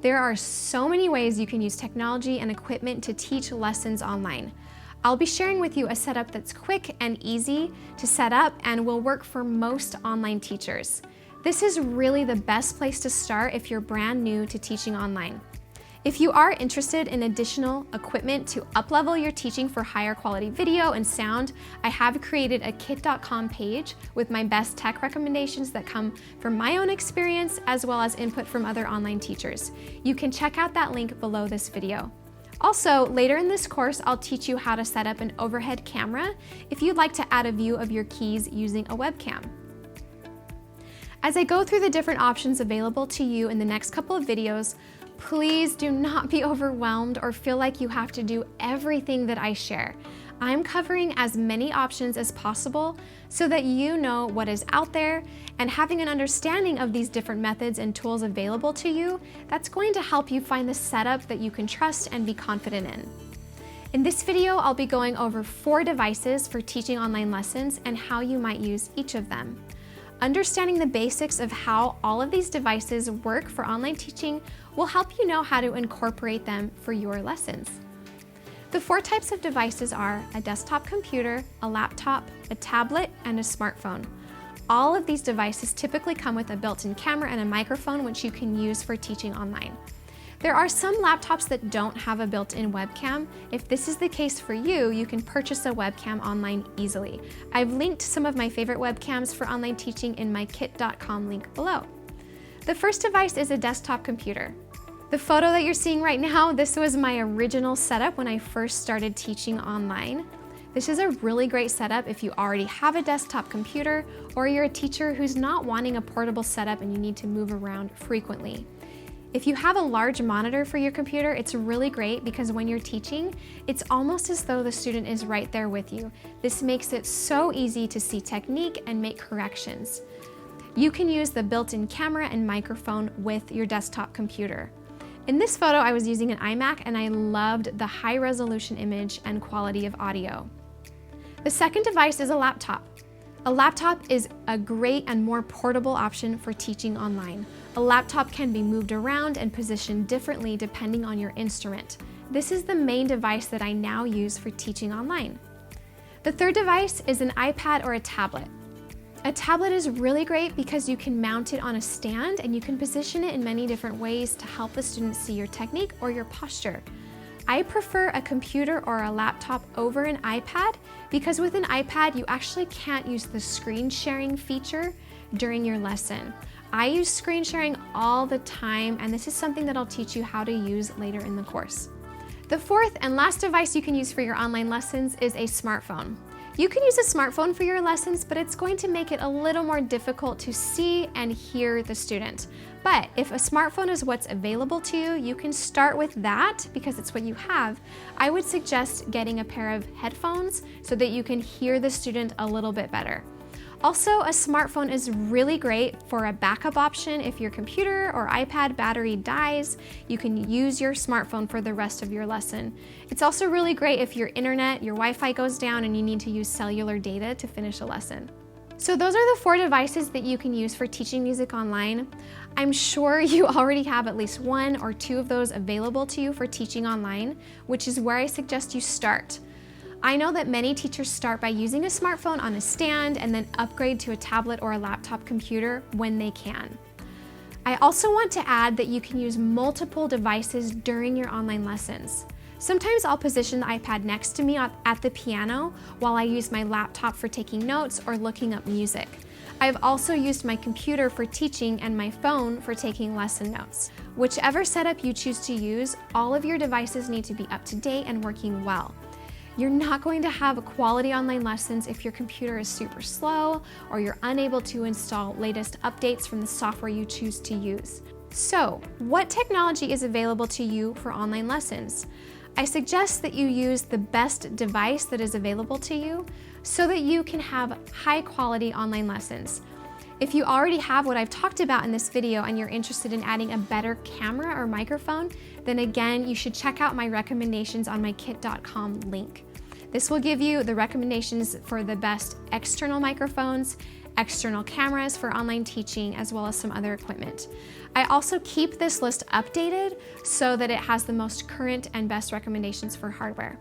There are so many ways you can use technology and equipment to teach lessons online. I'll be sharing with you a setup that's quick and easy to set up and will work for most online teachers. This is really the best place to start if you're brand new to teaching online. If you are interested in additional equipment to up-level your teaching for higher quality video and sound, I have created a kit.com page with my best tech recommendations that come from my own experience as well as input from other online teachers. You can check out that link below this video. Also, later in this course, I'll teach you how to set up an overhead camera if you'd like to add a view of your keys using a webcam. As I go through the different options available to you in the next couple of videos, please do not be overwhelmed or feel like you have to do everything that I share. I'm covering as many options as possible so that you know what is out there, and having an understanding of these different methods and tools available to you, that's going to help you find the setup that you can trust and be confident in. In this video, I'll be going over 4 devices for teaching online lessons and how you might use each of them. Understanding the basics of how all of these devices work for online teaching will help you know how to incorporate them for your lessons. The 4 types of devices are a desktop computer, a laptop, a tablet, and a smartphone. All of these devices typically come with a built-in camera and a microphone which you can use for teaching online. There are some laptops that don't have a built-in webcam. If this is the case for you, you can purchase a webcam online easily. I've linked some of my favorite webcams for online teaching in my kit.com link below. The first device is a desktop computer. The photo that you're seeing right now, this was my original setup when I first started teaching online. This is a really great setup if you already have a desktop computer or you're a teacher who's not wanting a portable setup and you need to move around frequently. If you have a large monitor for your computer, it's really great because when you're teaching, it's almost as though the student is right there with you. This makes it so easy to see technique and make corrections. You can use the built-in camera and microphone with your desktop computer. In this photo, I was using an iMac and I loved the high resolution image and quality of audio. The second device is a laptop. A laptop is a great and more portable option for teaching online. A laptop can be moved around and positioned differently depending on your instrument. This is the main device that I now use for teaching online. The third device is an iPad or a tablet. A tablet is really great because you can mount it on a stand and you can position it in many different ways to help the student see your technique or your posture. I prefer a computer or a laptop over an iPad because with an iPad you actually can't use the screen sharing feature during your lesson. I use screen sharing all the time, and this is something that I'll teach you how to use later in the course. The fourth and last device you can use for your online lessons is a smartphone. You can use a smartphone for your lessons, but it's going to make it a little more difficult to see and hear the student. But if a smartphone is what's available to you, you can start with that because it's what you have. I would suggest getting a pair of headphones so that you can hear the student a little bit better. Also, a smartphone is really great for a backup option if your computer or iPad battery dies. You can use your smartphone for the rest of your lesson. It's also really great if your internet, your Wi-Fi goes down and you need to use cellular data to finish a lesson. So those are the 4 devices that you can use for teaching music online. I'm sure you already have at least 1 or 2 of those available to you for teaching online, which is where I suggest you start. I know that many teachers start by using a smartphone on a stand and then upgrade to a tablet or a laptop computer when they can. I also want to add that you can use multiple devices during your online lessons. Sometimes I'll position the iPad next to me at the piano while I use my laptop for taking notes or looking up music. I've also used my computer for teaching and my phone for taking lesson notes. Whichever setup you choose to use, all of your devices need to be up to date and working well. You're not going to have quality online lessons if your computer is super slow or you're unable to install latest updates from the software you choose to use. So, what technology is available to you for online lessons? I suggest that you use the best device that is available to you so that you can have high quality online lessons. If you already have what I've talked about in this video and you're interested in adding a better camera or microphone, then again, you should check out my recommendations on my kit.com link. This will give you the recommendations for the best external microphones external cameras for online teaching, as well as some other equipment. I also keep this list updated so that it has the most current and best recommendations for hardware.